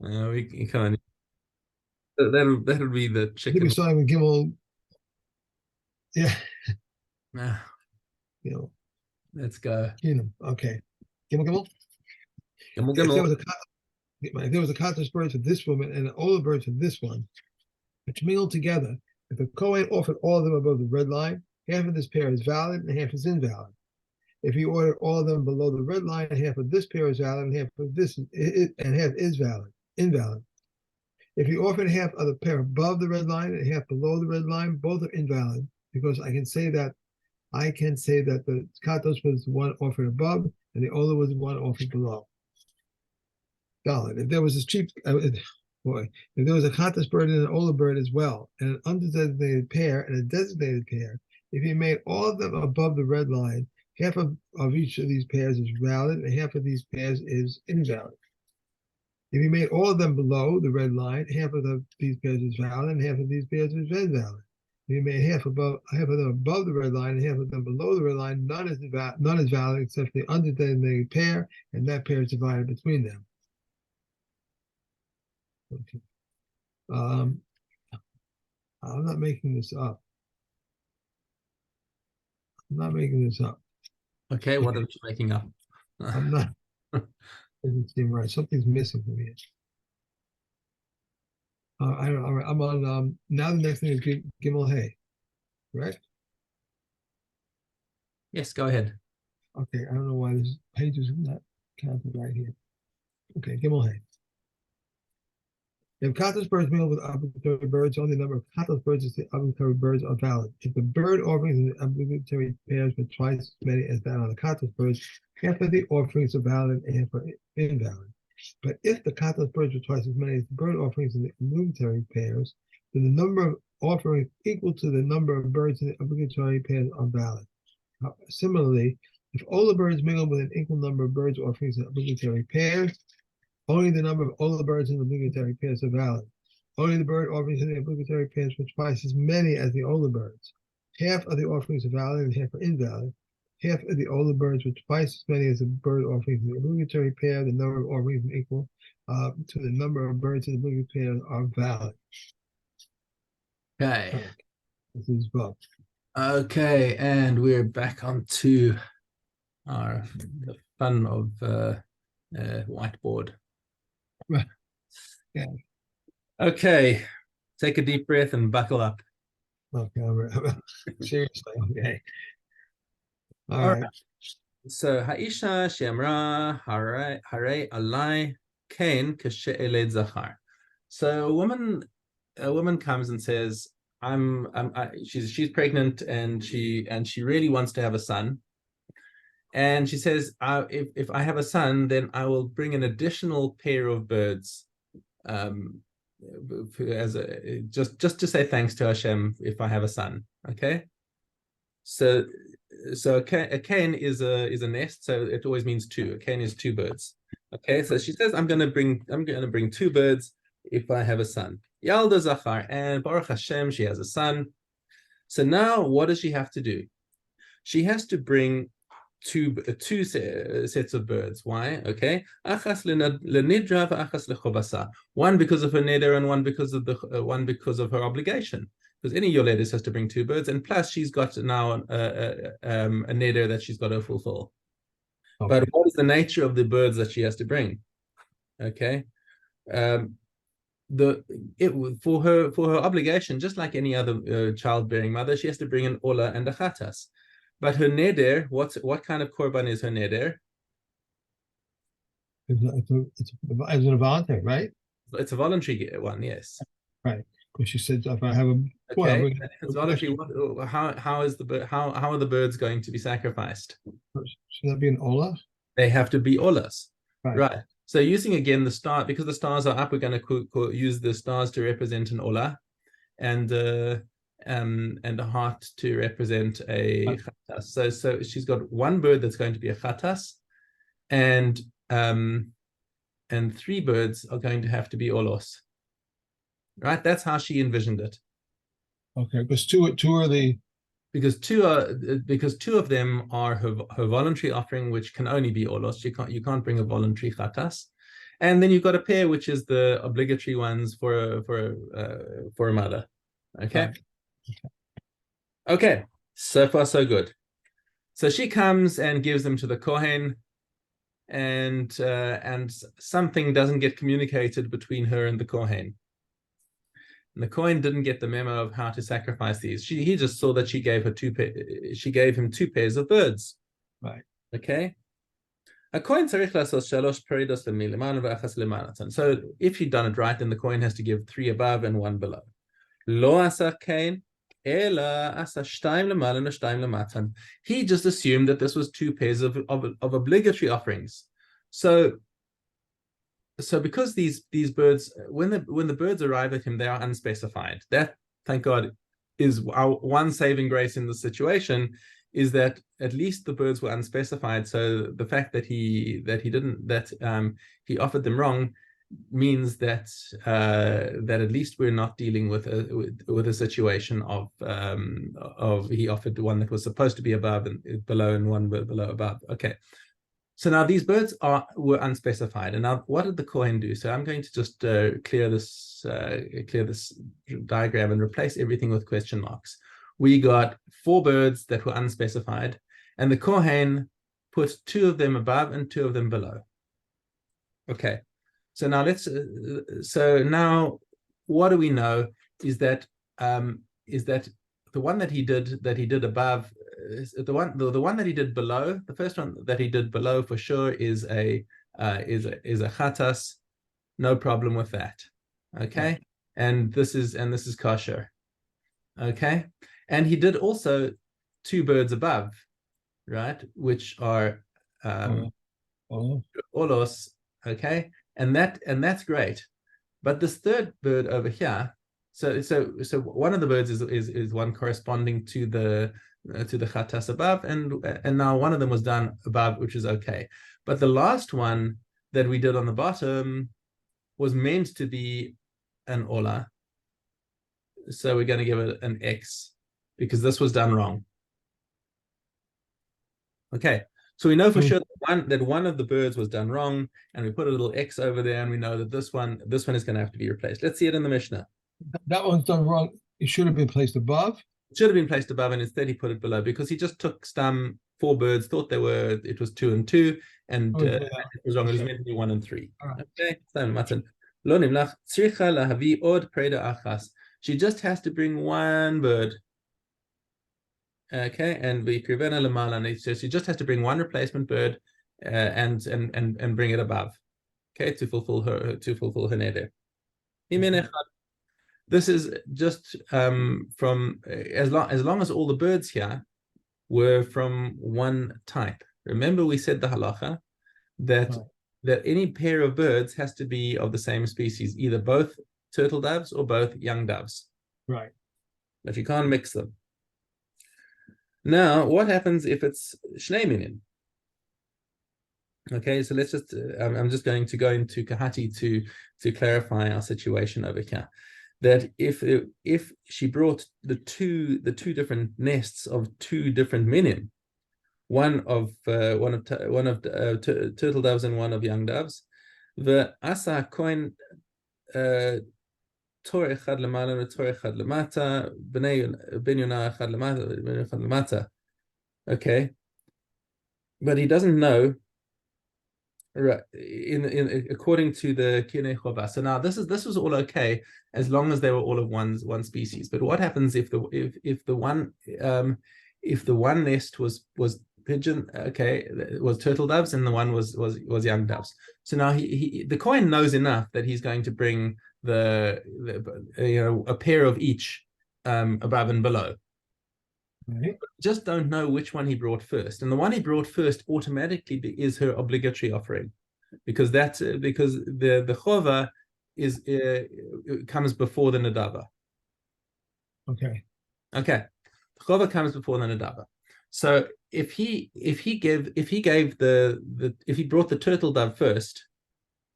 We kind of that'll be the I think chicken. we're starting with Gimel. Yeah, Ah, you know, let's go. Kinnim. Okay. Gimel, Gimel. Gimel If there gimel. was a if there was a cottage bird for this woman and an olive bird for this one, which mingled together, if the Kohen offered all of them above the red line, half of this pair is valid and half is invalid. If he ordered all of them below the red line, half of this pair is valid and half of this and half is invalid. If he offered half of the pair above the red line and half below the red line, both are invalid because I can say that the katos was the one offered above and the ola was the one offered below. Valid. If there was a boy, if there was a katos bird and an ola bird as well, and an undesignated pair and a designated pair, if he made all of them above the red line, half of each of these pairs is valid and half of these pairs is invalid. If he made all of them below the red line, half of these pairs is valid and half of these pairs is invalid. If he made half of them above the red line and half of them below the red line, none is valid except for the undesignated pair, and that pair is divided between them. Okay. I'm not making this up. I'm not making this up. Okay, what are you making up? I'm not. Doesn't seem right. Something's missing from here. I don't. All right. I'm on. Now the next thing is Gimel Hay, right? Yes, go ahead. Okay. I don't know why this page is not counted right here. Okay. Gimel Hay. If katos birds mingle with obligatory birds, only the number of katos birds as the obligatory birds are valid. If the bird offerings in the obligatory pairs were twice as many as that on the katos birds, half of the offerings are valid and half are invalid. But if the katos birds were twice as many as the bird offerings in the obligatory pairs, then the number of offerings equal to the number of birds in the obligatory pairs are valid. Similarly, if all the birds mingle with an equal number of birds offerings in obligatory pairs, only the number of all the birds in the obligatory pairs are valid. Only the bird offerings in the obligatory pairs were twice as many as the older birds. Half of the offerings are valid and half are invalid. Half of the older birds were twice as many as the bird offerings in the obligatory pair. The number of offerings equal to the number of birds in the obligatory pair are valid. Okay. This is both. Okay, and we're back on to the fun of whiteboard. Yeah. Okay, take a deep breath and buckle up. Okay. Seriously. Okay. All All right. right. So Haisha Shemra Hare Alai Kain Kashe'eled Zachar. So a woman comes and says, she's pregnant and she really wants to have a son. And she says, if I have a son, then I will bring an additional pair of birds, as just to say thanks to Hashem if I have a son. Okay, so a kain is a nest, so it always means two. A kain is two birds. Okay, so she says, I'm gonna bring two birds if I have a son. Yalda Zachar, and Baruch Hashem, she has a son. So now, what does she have to do? She has to bring two sets of birds. Why? Okay. Achas lenidra v'achas lechovasa. One because of her neder and one because of her obligation. Because any yoledis has to bring two birds, and plus she's got now a neder that she's got to fulfill. Okay. But what is the nature of the birds that she has to bring? Okay. For her obligation, just like any other childbearing mother, she has to bring an ola and a chatas. But her neder, what kind of korban is her neder? It's a voluntary, right? It's a voluntary one, yes. Right. Because she said if I have a okay, if it's voluntary. How are the birds going to be sacrificed? Should that be an ola? They have to be olas, right? So using again the star, because the stars are up, we're going to use the stars to represent an ola, and a heart to represent a chatas. So she's got one bird that's going to be a chatas, and three birds are going to have to be olos. Right? That's how she envisioned it. Okay, because two are the because two of them are her voluntary offering, which can only be olos. You can't bring a voluntary chatas, And then you've got a pair, which is the obligatory ones for a mother. Okay. Right. Okay. So far, so good. So she comes and gives them to the Kohen, and something doesn't get communicated between her and the Kohen. And the Kohen didn't get the memo of how to sacrifice these. He just saw that she gave him 2 pairs of birds. Right. Okay. A Kohen tzarich lasos shalosh peridos lemilemalan ve'achas lemalatan. So if you've done it right, then the Kohen has to give 3 above and 1 below. Lo asa Kain, ela asa shtayim lemalan ve'shtayim lematan. He just assumed that this was 2 pairs of obligatory offerings. So because these birds, when the birds arrive at him, they are unspecified. That, thank God, is our one saving grace in the situation, is that at least the birds were unspecified. So the fact that he offered them wrong means that at least we're not dealing with a situation of he offered one that was supposed to be above and below, and one below above. Okay. So now these birds were unspecified, and now what did the Kohen do? So I'm going to just clear this diagram and replace everything with question marks. We got 4 birds that were unspecified, and the Kohen put 2 of them above and 2 of them below. Okay, so now now what do we know is that the one that he did above, the one that he did below, the first one that he did below for sure is a chatas, no problem with that. Okay, yeah. and this is kosher. Okay, and he did also 2 birds above, right, which are olos. Okay, and that's great, but this third bird over here. So one of the birds is one corresponding to the chatas above, and now one of them was done above, which is okay. But the last one that we did on the bottom was meant to be an ola, so we're going to give it an X because this was done wrong. Okay, so we know for sure that one of the birds was done wrong, and we put a little X over there, and we know that this one is going to have to be replaced. Let's see it in the Mishnah. That one's done wrong. It should have been placed above. It should have been placed above, and instead he put it below because he just took 4 birds, thought it was 2 and 2, and it was wrong. It was meant to be 1 and 3. Okay, she just has to bring 1 bird. Okay, and she just has to bring 1 replacement bird and bring it above. Okay, to fulfill her neder. This is just from as long as all the birds here were from one type. Remember, we said the halacha that any pair of birds has to be of the same species, either both turtle doves or both young doves. Right. But you can't mix them. Now, what happens if it's shnei minim? Okay, so let's just. I'm just going to go into Kahati to clarify our situation over here. That if she brought the two different nests of 2 different minim, one of turtle doves and one of young doves, the asa kohen tor echad lemala and tor echad lemata, ben yonah echad lemata, ben echad lemata. Okay, but he doesn't know. Right, in according to the Kinnim. So now this was all okay as long as they were all of one species. But what happens if the one nest was pigeon, okay, was turtle doves, and the one was young doves? So now the Kohen knows enough that he's going to bring a pair of each above and below. Right. Just don't know which one he brought first, and the one he brought first automatically is her obligatory offering, because the chova comes before the nadava. Okay. Chova comes before the nadava. So if he brought the turtle dove first,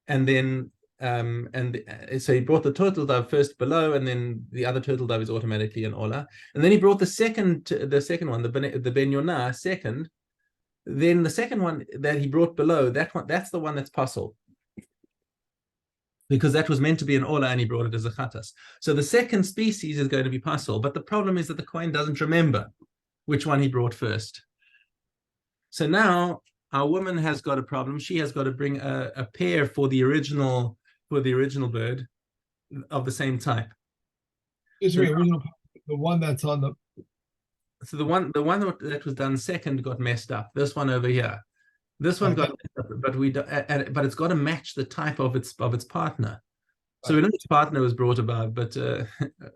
and then so he brought the turtle dove first below, and then the other turtle dove is automatically an ola, and then he brought the second one, the ben yonah second. Then the second one that he brought below, that's the one that's pasul. because that was meant to be an Ola and he brought it as a Khatas. So the second species is going to be Pasul, but the problem is that the Kohen doesn't remember which one he brought first. So now our woman has got a problem. She has got to bring a pair for the original bird of the same type. It's the original, the one that's on the. So the one that was done second got messed up. This one over here, this one got messed up, but it's got to match the type of its partner. So we know its partner was brought above, but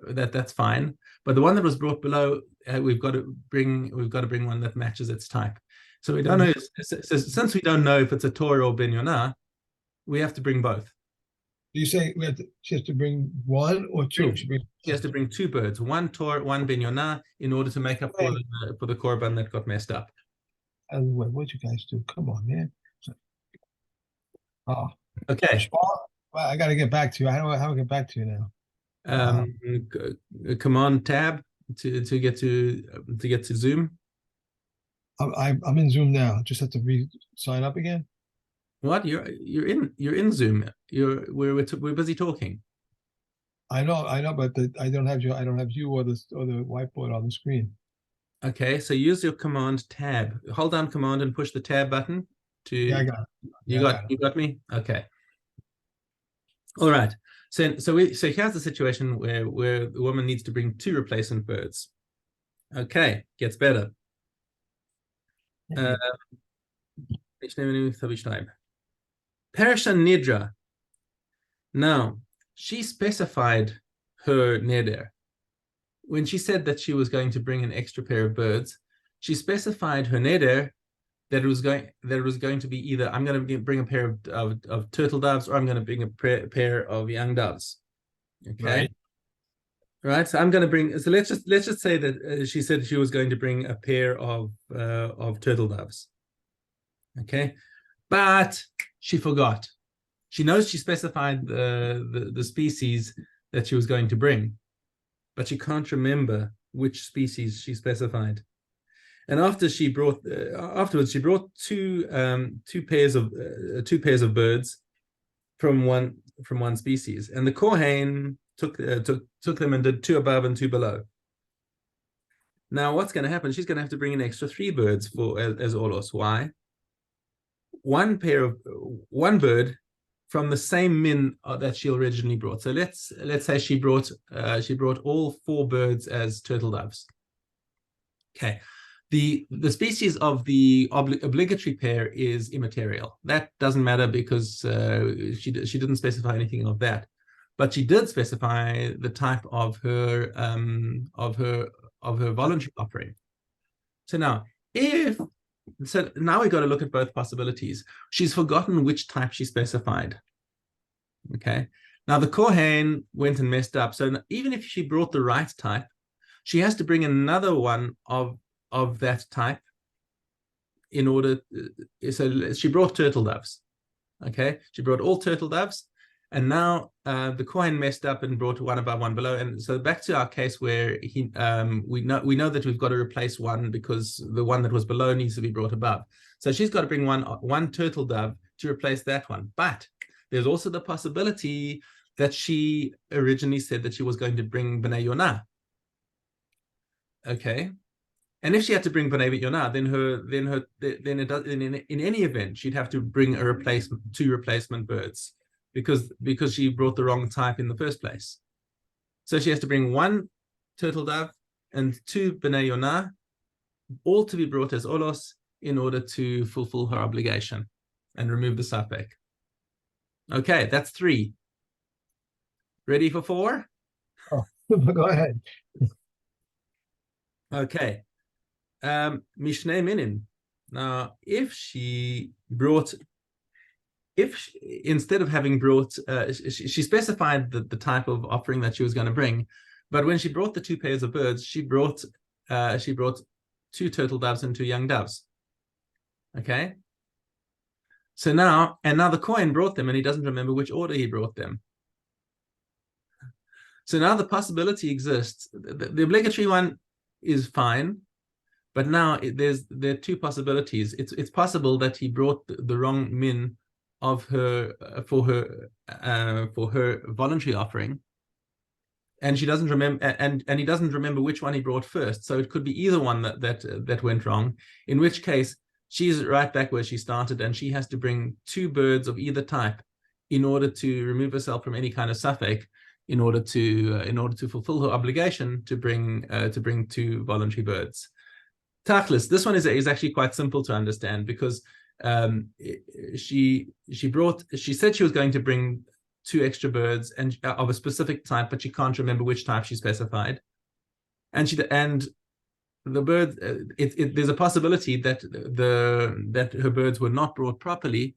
that's fine. But the one that was brought below, we've got to bring one that matches its type. So we don't know. So since we don't know if it's a Torah or Ben Yonah, we have to bring both. You say she has to bring one or two? She has to bring two birds, one Torah, one Ben Yonah, in order to make up for the korban that got messed up. And what'd you guys do? Come on, man. Oh, okay. Well, I got to get back to you. I don't know how to get back to you now. Command tab to get to Zoom. I'm in Zoom now. Just have to sign up again. What? You're in Zoom. We're busy talking. I know, but I don't have you or the whiteboard on the screen. Okay, so use your command tab. Hold down command and push the tab button to. Yeah, I got it. You got me? Okay. All right. So here's the situation where the woman needs to bring two replacement birds. Okay, gets better. Perishan Nidra. Now, she specified her neder. When she said that she was going to bring an extra pair of birds, she specified her neder that it was going to be either I'm going to bring a pair of turtle doves or I'm going to bring a pair of young doves. Okay. Right. So I'm going to bring. So let's just say that she said she was going to bring a pair of turtle doves. Okay, but she forgot. She knows she specified the species that she was going to bring, but she can't remember which species she specified. And afterwards, she brought two pairs of birds from one species, and the Kohen took them and did two above and two below. Now, what's going to happen? She's going to have to bring an extra 3 birds as olos. Why? One bird from the same min that she originally brought. So let's say she brought all 4 birds as turtle doves. Okay, the species of the obligatory pair is immaterial. That doesn't matter because she didn't specify anything of that, but she did specify the type of her voluntary offering. So now we've got to look at both possibilities. She's forgotten which type she specified. Okay. Now the Kohen went and messed up. So even if she brought the right type, she has to bring another one of that type in order. So she brought turtle doves. Okay. She brought all turtle doves. And now the Kohen messed up and brought one above, one below. And so back to our case where we know that we've got to replace one because the one that was below needs to be brought above. So she's got to bring one turtle dove to replace that one. But there's also the possibility that she originally said that she was going to bring B'nai Yonah. Okay. And if she had to bring B'nai Yonah, then in any event, she'd have to bring two replacement birds. Because she brought the wrong type in the first place. So she has to bring 1 turtle dove and 2 B'nai Yonah, all to be brought as olos in order to fulfill her obligation and remove the sapek. Okay, that's 3. Ready for 4? Oh, go ahead. Okay. Mishna Minim. Now, if instead of having brought, she specified the type of offering that she was going to bring, but when she brought the 2 pairs of birds, she brought 2 turtle doves and 2 young doves. Okay. So now the Kohen brought them, and he doesn't remember which order he brought them. So now the possibility exists. The obligatory one is fine, but now there are 2 possibilities. It's possible that he brought the wrong min of her for her voluntary offering, and she doesn't remember, and he doesn't remember which one he brought first. So it could be either one that went wrong. In which case, she's right back where she started, and she has to bring 2 birds of either type in order to remove herself from any kind of suffix, in order to fulfill her obligation to bring 2 voluntary birds. Tachlis, this one is actually quite simple to understand, because she said she was going to bring 2 extra birds and of a specific type, but she can't remember which type she specified. And the bird, there's a possibility that her birds were not brought properly.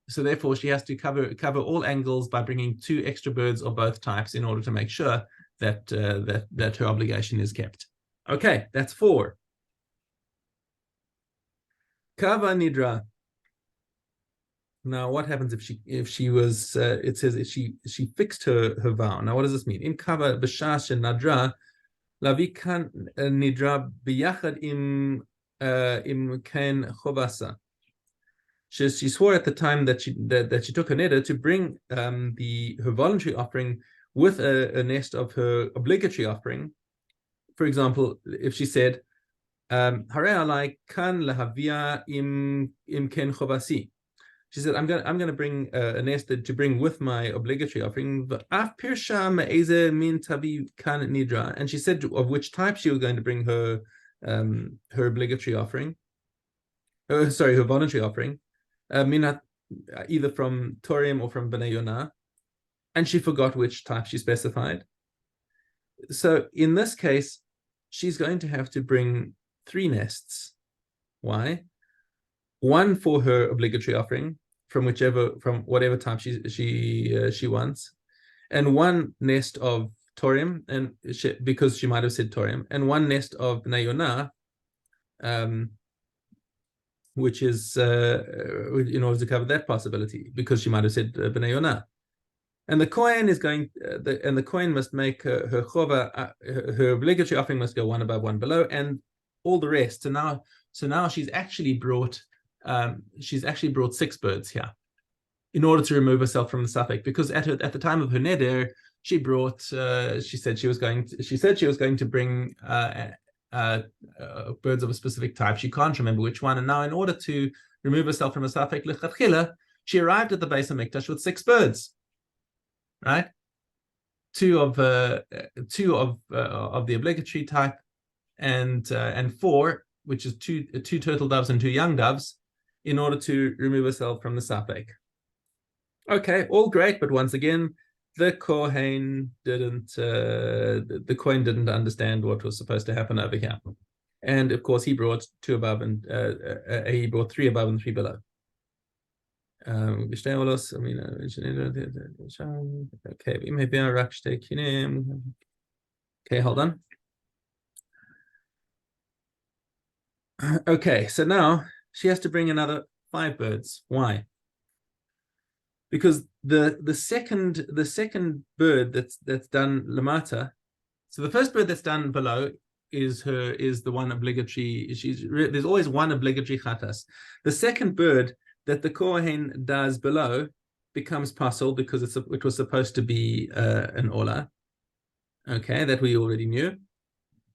So therefore, she has to cover all angles by bringing 2 extra birds of both types in order to make sure that her obligation is kept. Okay, that's 4. Kava nidra. Now, what happens if she was? It says if she fixed her vow. Now, what does this mean? Im kava b'shas nadra lavi kan nidra biyachad im ken chovasa. She swore at the time that she took her neder to bring her voluntary offering with a nest of her obligatory offering. For example, if she said, "Hare alai kan lahavia im ken chovasi," she said, "I'm going to bring a nest to bring with my obligatory offering." Af pirsha me'eze min tavi kan nidra, and she said of which type she was going to bring her obligatory offering. Her voluntary offering. Minat, either from Torim or from Bnei Yonah, and she forgot which type she specified. So in this case, she's going to have to bring 3 nests. Why? 1 for her obligatory offering from whatever type she wants, and 1 nest of Torim, and because she might have said Torim, and 1 nest of Bnei Yonah, which is in order to cover that possibility, because she might have said Bnei Yonah. And the Kohen is going, and the Kohen must make her chova, her obligatory offering must go 1 above, 1 below, and all the rest. So now she's actually brought 6 birds here, in order to remove herself from the suffix, because at the time of her neder, she brought. She said she was going to bring birds of a specific type. She can't remember which one, and now in order to remove herself from a suffix lechatchila, she arrived at the Beis HaMikdash with 6 birds, right? 2 of the obligatory type, and 4, which is two turtle doves and 2 young doves, in order to remove herself from the suffix. Okay, all great, but once again, the Kohen didn't understand what was supposed to happen over here, and of course he brought 2 above and he brought 3 above and 3 below. Okay, hold on. Okay, so now she has to bring another 5 birds. Why? Because the second bird that's done lamata, so the first bird that's done below is the one obligatory. There's always 1 obligatory chatas. The second bird that the Kohen does below becomes pasul, because it was supposed to be an ola. Okay, that we already knew.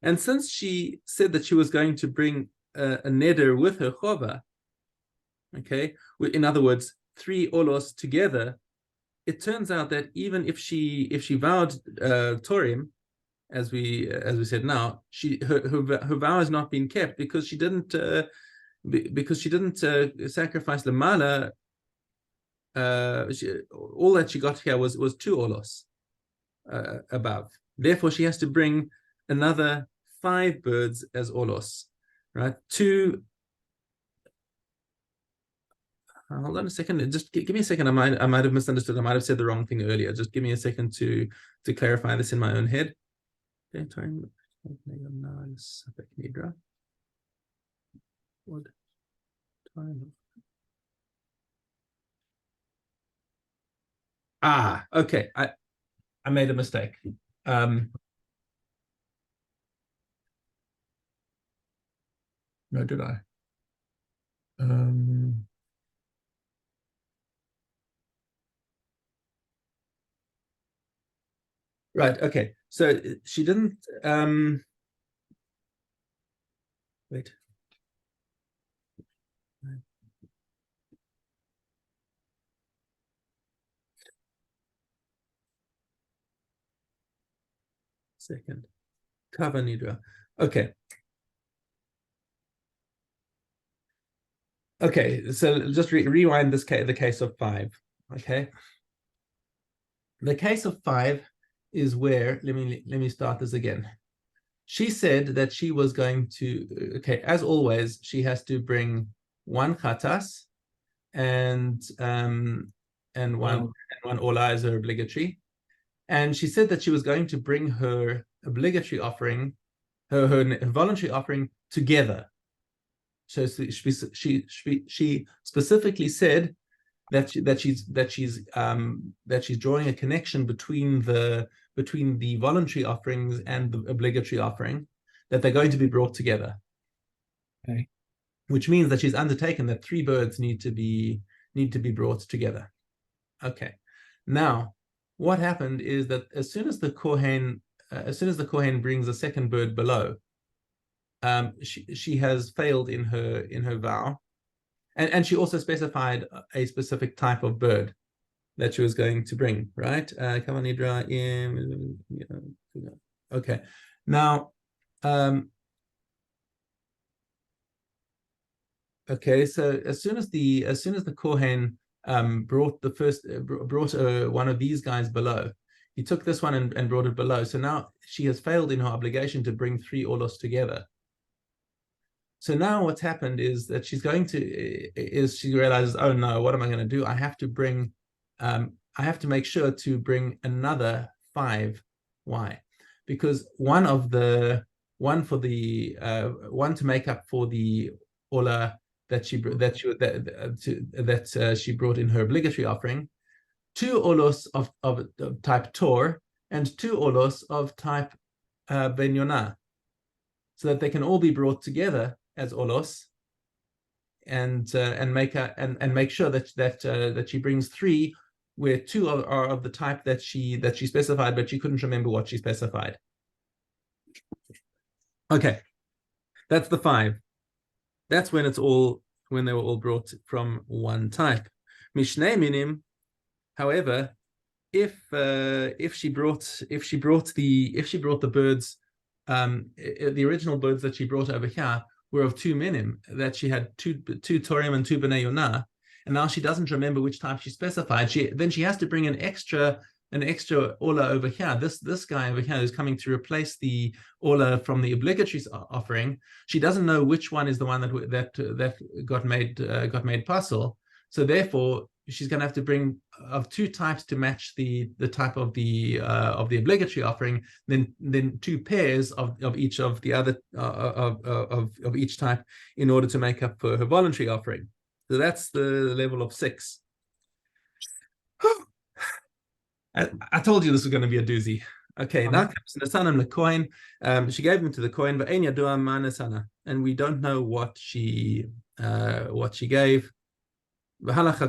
And since she said that she was going to bring a neder with her chova, okay, in other words, 3 olos together, it turns out that even if she vowed Torim, as we said now, her vow has not been kept, because she didn't sacrifice lamala. All that she got here was 2 olos above. Therefore, she has to bring another 5 birds as olos, right? 2. Hold on a second. Just give me a second. I might have misunderstood. I might have said the wrong thing earlier. Just give me a second to clarify this in my own head. Okay. I made a mistake. No, did I? Right. Okay. So she didn't. Wait. Second. Kava nidra. Okay. Okay. So just rewind this case, the case of 5. Okay. The case of 5 is where let me start this again. She said that she was going to, okay, as always, she has to bring 1 khatas and one ola as her obligatory. And she said that she was going to bring her obligatory offering, her voluntary offering together. So she specifically said that she's drawing a connection between the voluntary offerings and the obligatory offering, that they're going to be brought together. Okay. Which means that she's undertaken that 3 birds need to be brought together. Okay. Now, what happened is that as soon as the Kohen brings a second bird below, she has failed in her vow. And she also specified a specific type of bird that she was going to bring, right? Okay. Now, okay, so as soon as the Kohen brought one of these guys below, he took this one and brought it below. So now she has failed in her obligation to bring 3 olos together. So now what's happened is that she realizes, oh no, what am I going to do? I have to make sure to bring another 5. Why? Because one to make up for the ola that she brought in her obligatory offering, 2 olos of type tor and 2 olos of type ben yonah, so that they can all be brought together as olos, and make sure that she brings 3, where 2 are of the type that she specified, but she couldn't remember what she specified. Okay, that's the 5. That's when they were all brought from one type. Mishnei minim, however, if she brought the birds, the original birds that she brought over here were of 2 minim, that she had two torim and 2 bnei yonah, and now she doesn't remember which type she specified. Then she has to bring an extra ola over here. This guy over here who's coming to replace the ola from the obligatory offering. She doesn't know which one is the one that got made pasul. So therefore, she's going to have to bring of 2 types to match the type of the obligatory offering. Then 2 pairs of each of the other of each type in order to make up for her voluntary offering. So that's the level of 6. I told you this was going to be a doozy. Okay, now comes Nasanam the coin. She gave them to the coin, but Enya Dua Manasana, and we don't know what she gave. The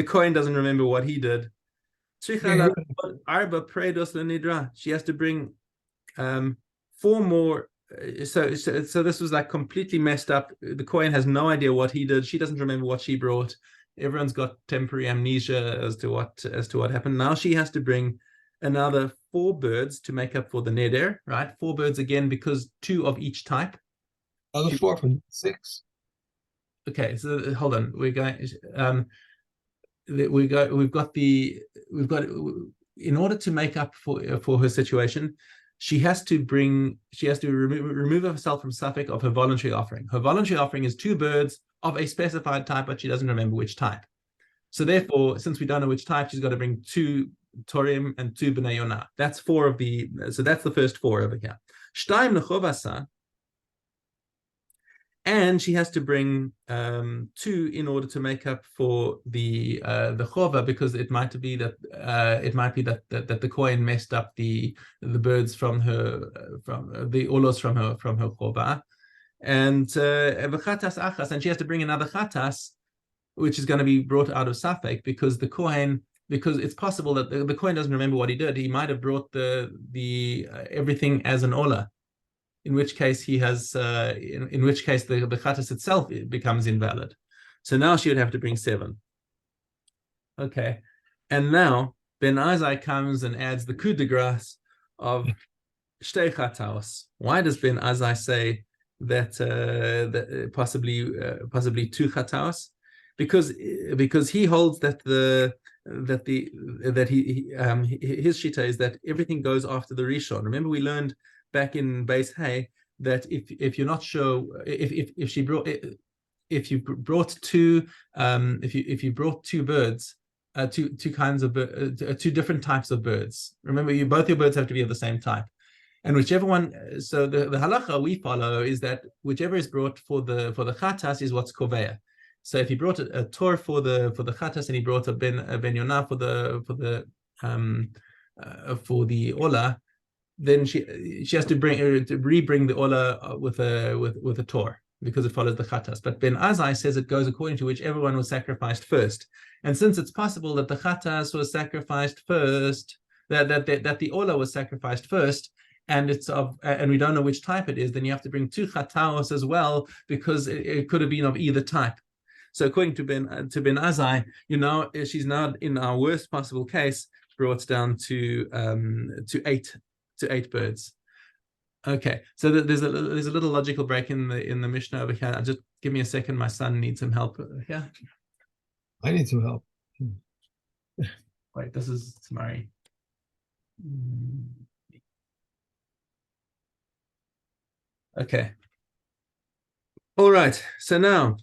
coin doesn't remember what he did. She has to bring 4 more. So this was like completely messed up. The coin has no idea what he did. She doesn't remember what she brought. Everyone's got temporary amnesia as to what happened. Now she has to bring another 4 birds to make up for the neder, right? 4 birds again, because 2 of each type. Other 4 from 6. Okay, so hold on. We're going. In order to make up for her situation, she has to remove herself from suffix of her voluntary offering. Her voluntary offering is 2 birds of a specified type, but she doesn't remember which type. So therefore, since we don't know which type, she's got to bring 2 torim and 2 bnei yonah. That's 4 of the. So that's the first 4 over here. Shtaim nechovasa. And she has to bring 2 in order to make up for the chova, because it might be that the kohen messed up the birds from the olos from her chova, and and she has to bring another chatas, which is going to be brought out of safek, because the kohen because it's possible that the Kohen doesn't remember what he did. He might have brought the everything as an ola, in which case he has in which case the chattas itself becomes invalid. So now she would have to bring 7. Okay, and now Ben Azai comes and adds the coup de grace of shtei chataos. Why does Ben Azai say that possibly 2 chataos? Because he holds that his shita is that everything goes after the rishon. Remember, we learned back in base hay that if you're not sure if she brought if you brought 2 if you brought 2 birds, two kinds of 2 different types of birds. Remember, both your birds have to be of the same type. And whichever one, so the halacha we follow is that whichever is brought for the chatas is what's koveya. So if he brought a tor for the chatas and he brought a ben yonah for the ola, then she has to rebring the ola with a tor, because it follows the chatas. But Ben Azai says it goes according to whichever one was sacrificed first. And since it's possible that the chatas was sacrificed first, that the ola was sacrificed first, and we don't know which type it is, then you have to bring 2 chataos as well, because it could have been of either type. So according to Ben Azai, she's now in our worst possible case brought down to 8 birds. Okay, so there's a little logical break in the Mishnah over here. Just give me a second. My son needs some help here. I need some help. Wait, this is Tamari. Okay. All right. So now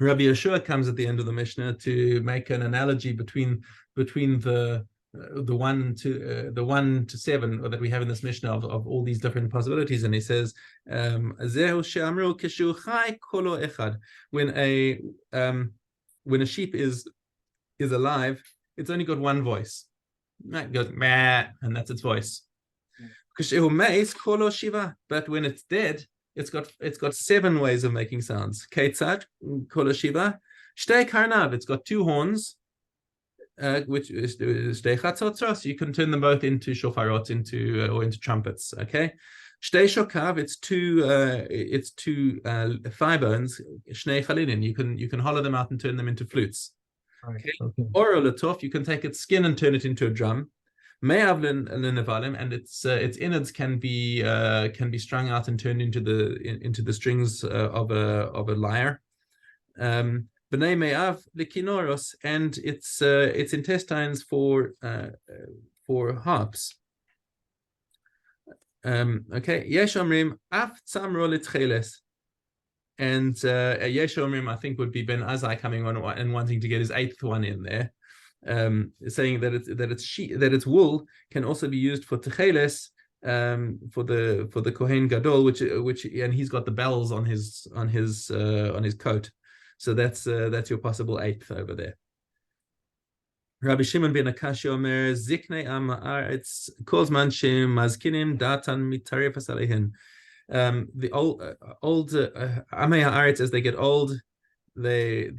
Rabbi Yeshua comes at the end of the Mishnah to make an analogy between the 1 to 7 that we have in this Mishnah of all these different possibilities, and he says, when a sheep is alive, it's only got one voice. It goes meh, and that's its voice. But when it's dead, it's got 7 ways of making sounds. Ketzad kol shiva, shtei karnav. It's got 2 horns, which is shtei chatzotzos. You can turn them both into shofarot, or into trumpets. Okay, shtei shokav. It's 2 thigh bones. Shnei chalinin. You can hollow them out and turn them into flutes. Okay. Oro latof. You can take its skin and turn it into a drum. Me'av lenevalim, and its innards can be strung out and turned into the strings of a lyre. B'nei me'av lekinoros, and its intestines for harps. Okay, yesh omrim af tzamro litcheles, and yesh omrim, I think, would be Ben Azai coming on and wanting to get his 8th one in there. Saying that its wool can also be used for techeles, for the Kohen Gadol, which and he's got the bells on his coat, so that's your possible 8th over there. Rabbi Shimon ben Akashi Omer Ziknei Am Haaretz Kol Zman Shemazkinim Datan Mitarefas Aleihin. The old Amei Haaretz, as they get old, the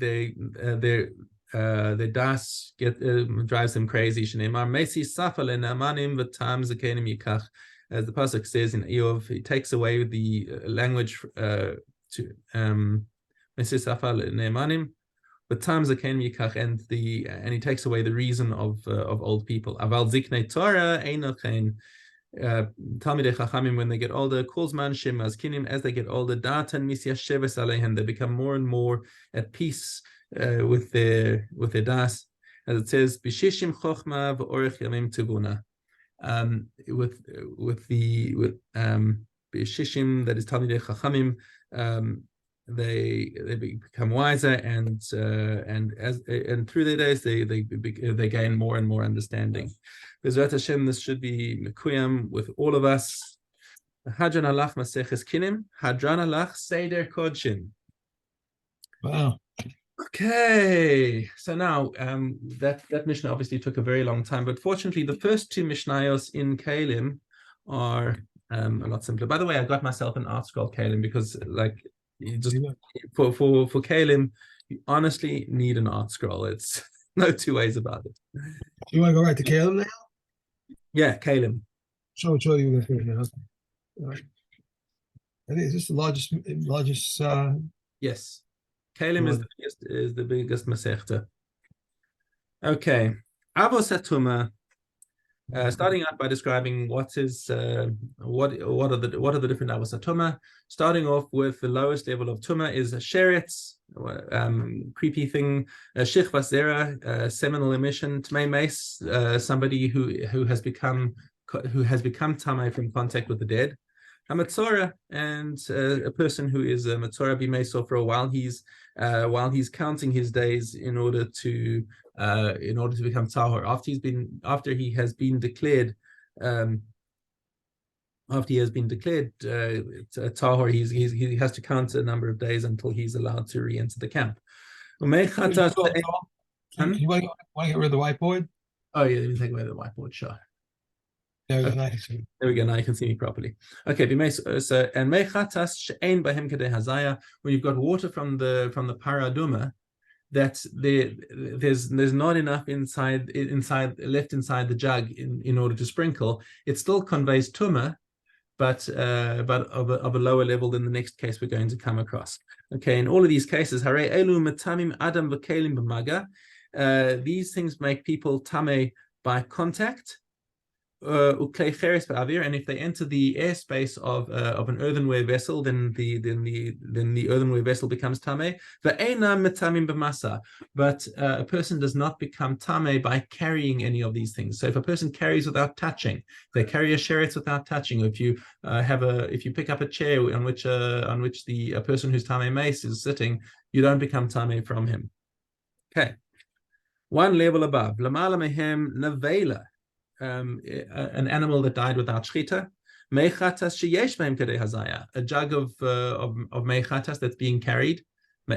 das drives them crazy. Shneimar Mesi Safale Namanim v'tam zakenim yikach. As the pasuk says in Eov, he takes away the language to Mesi Safale Namanim v'tam zakenim yikach, and he takes away the reason of old people. Aval ziknei Torah einochein. Talmidei Chachamim, when they get older, calls man shem as Kinnim, as they get older, datan misyasheves aleihen, they become more and more at peace with their das, as it says, b'shishim chochma v'orech yamim tuvuna. With b'shishim, that is Talmidei Chachamim, they become wiser, and through their days they gain more and more understanding. B'ezrat Hashem, this should be mekuyam with all of us. Hadran alach maseches Kinnim, hadran alach seder kodshin. Wow. Okay, so now that Mishnah obviously took a very long time, but fortunately the first 2 Mishnayos in Keilim are a lot simpler. By the way, I got myself an art scroll Keilim, because you just for Keilim, you honestly need an art scroll. It's No two ways about it. You want to go right to Keilim now? Yeah, Keilim. Show you the first now. Okay. All right. I think is this the largest Yes. Keilim is the biggest Masechta. Okay. Avos Hatuma. Starting out by describing what are the different avos hatuma. Starting off with the lowest level of tuma is a sheretz, creepy thing, shich vasera, seminal emission, tmei mace, somebody who has become tamei from contact with the dead. A matzora, and a person who is a matzora b'meso for a while he's counting his days in order to become tahor. After he has been declared tahor, he has to count a number of days until he's allowed to re-enter the camp. You want to get rid of the whiteboard? Oh yeah, let me take away the whiteboard. Sure. There we go. Okay. There we go. Now you can see me properly. Okay. So and mechatas she'ein bahem kedei hazaya. When you've got water from the paraduma, that there's not enough left inside the jug in order to sprinkle. It still conveys tuma, but of a lower level than the next case we're going to come across. Okay. In all of these cases, hare elu matamim adam v'keilim b'maga. These things make people tameh by contact. And if they enter the airspace of an earthenware vessel, then the earthenware vessel becomes tameh. But a person does not become tameh by carrying any of these things. So if a person carries without touching, they carry a sheretz without touching. If you pick up a chair on which the person who's tameh mace is sitting, you don't become tameh from him. Okay, one level above, lamala mehem nevela. An animal that died without shchita, meichatas sheyesh behem kedei hazaya, a jug of meichatas that's being carried,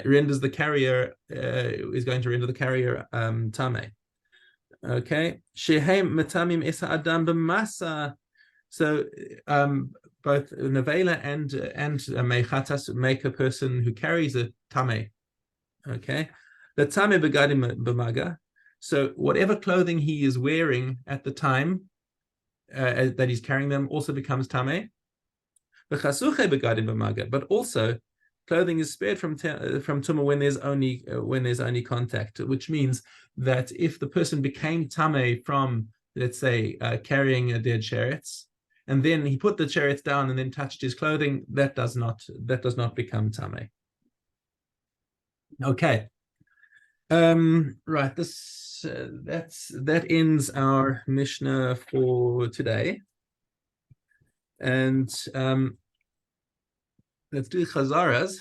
renders the carrier is going to render the carrier tameh. Okay, shehem metamim isa adam b'masa. So both nevela and meichatas make a person who carries a tameh. Okay, the tameh begadim b'maga. So whatever clothing he is wearing at the time that he's carrying them also becomes tameh. But also clothing is spared from tumah when there's only contact, which means that if the person became tameh from, let's say, carrying a dead sheretz, and then he put the sheretz down and then touched his clothing, that does not become tameh. Okay. Right, that ends our Mishnah for today, and let's do chazaras.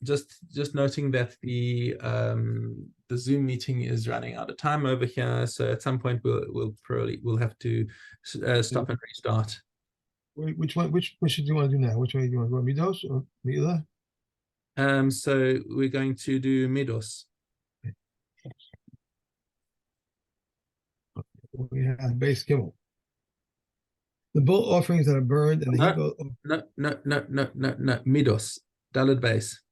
Just noting that the Zoom meeting is running out of time over here, so at some point we'll have to stop and restart. Which should you want to do now? Which way do you want to go, midos or mila? So we're going to do midos. We have base gimel. The bull offerings that are burned and the no. Midos. Daled base.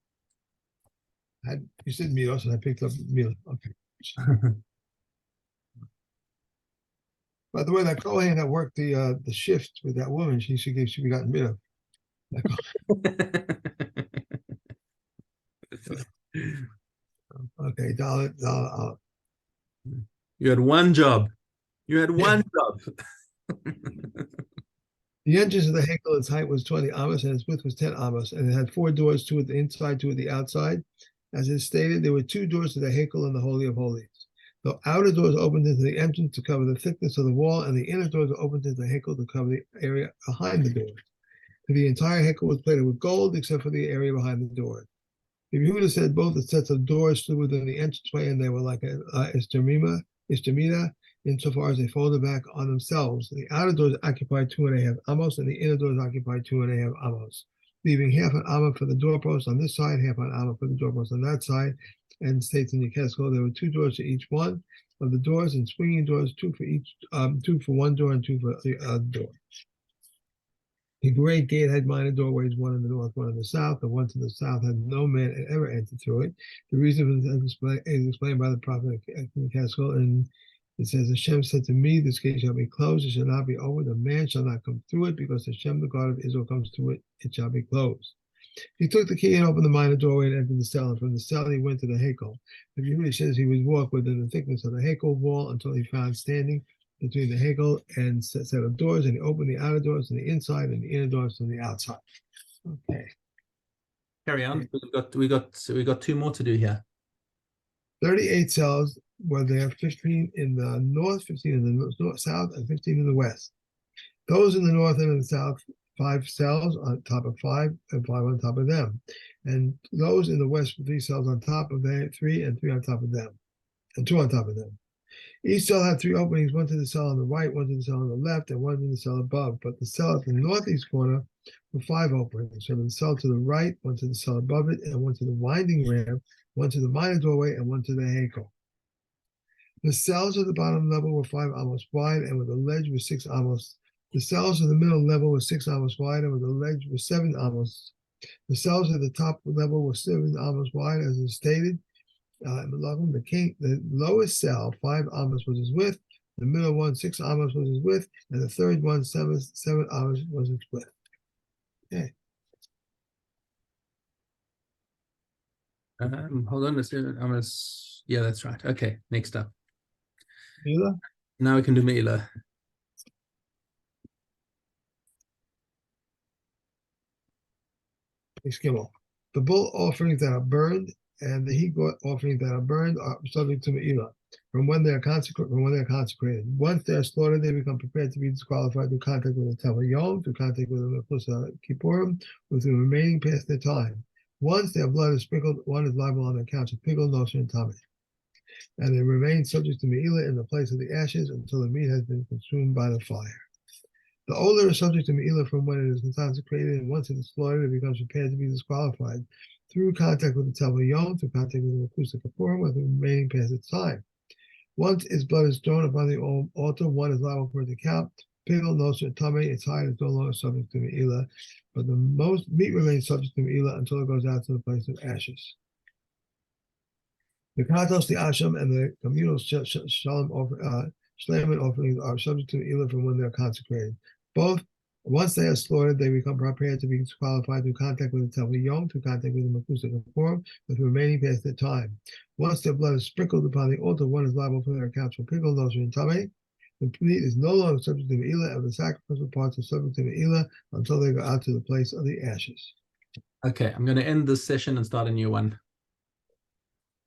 You said midos and I picked up mila. Okay. By the way, that Kohen that worked the shift with that woman, she should be gotten rid of. Okay, dollar. You had one job. You had one job. The entrance of the Heikel, its height was 20 amos and its width was 10 amos, and it had 4 doors, 2 at the inside, 2 at the outside. As is stated, there were 2 doors to the Heikel and the Holy of Holies. The outer doors opened into the entrance to cover the thickness of the wall, and the inner doors opened into the Heikel to cover the area behind the doors. The entire Heikel was plated with gold, except for the area behind the doors. The Yehuda said both the sets of doors stood within the entranceway, and they were like an istamina, insofar as they folded back on themselves. The outer doors occupied 2.5 amos, and the inner doors occupied 2.5 amos, leaving half an amma for the doorpost on this side, half an amma for the doorpost on that side. And states in Yechezkel there were 2 doors to each one of the doors, and swinging doors, 2 for each, 2 for one door and 2 for the other door. The great gate had minor doorways, one in the north, one in the south. The one to the south had no man had ever entered through it. The reason is explained by the prophet Haskell, and it says, Hashem said to me, this gate shall be closed, it shall not be opened, a man shall not come through it, because Hashem, the God of Israel, comes through it, it shall be closed. He took the key and opened the minor doorway and entered the cell, and from the cell he went to the Hakel. The Yehuda says he would walk within the thickness of the Hakel wall until he found standing between the Hakel and set of doors, and he opened the outer doors to the inside and the inner doors to the outside. Okay. Carry on. We got two more to do here. 38 cells were there, 15 in the north, 15 in the north, south, and 15 in the west. Those in the north and in the south, 5 cells on top of 5 and 5 on top of them. And those in the west, 3 cells on top of them, 3 and 3 on top of them, and 2 on top of them. Each cell had 3 openings, one to the cell on the right, one to the cell on the left, and one to the cell above. But the cell at the northeast corner were 5 openings. So the cell to the right, one to the cell above it, and one to the winding ramp, one to the minor doorway, and one to the Hakel. The cells at the bottom level were 5 amos wide, and with a ledge was 6 amos. The cells at the middle level were 6 amos wide, and with a ledge was 7 amos. The cells at the top level were 7 amos wide, as is stated. The lowest cell, 5 amos was its width. The middle one, 6 amos was its width, and the third one, 7 amos was its width. Okay. Hold on a second. Yeah, that's right. Okay, next up. Mila? Now we can do Mila. The bull offerings that are burned and the heat offerings that are burned are subject to Me'ilah from when they are consecrated. Once they are slaughtered, they become prepared to be disqualified through contact with the Tevel Yom, through contact with the Mekusa Kippurim, with the remaining past their time. Once their blood is sprinkled, one is liable on account of pickle, nosher, and tummy. And they remain subject to Me'ilah in the place of the ashes until the meat has been consumed by the fire. The Oler is subject to Me'ilah from when it is consecrated, and once it is slaughtered, it becomes prepared to be disqualified through contact with the Tevel Yom, through contact with the Mekusa Kippurim, with the remaining past its time. Once its blood is thrown upon the altar, one is liable for the count. Pickle, nosher, and tummy, its hide is no longer subject to Me'ilah, but the most meat remains subject to Me'ilah until it goes out to the place of ashes. The Katos, the Asham, and the communal Shalom Shleiman offerings are subject to Me'ilah from when they are consecrated. Both, once they are slaughtered, they become prepared to be disqualified through contact with the Tevel Yom, through contact with the Mekusa Kippurim, with remaining past their time. Once their blood is sprinkled upon the altar, one is liable for their accounts for pickle, nosher, and tummy. The meat is no longer subject to Me'ilah, and the sacrificial parts are subject to Me'ilah until they go out to the place of the ashes. Okay, I'm going to end this session and start a new one.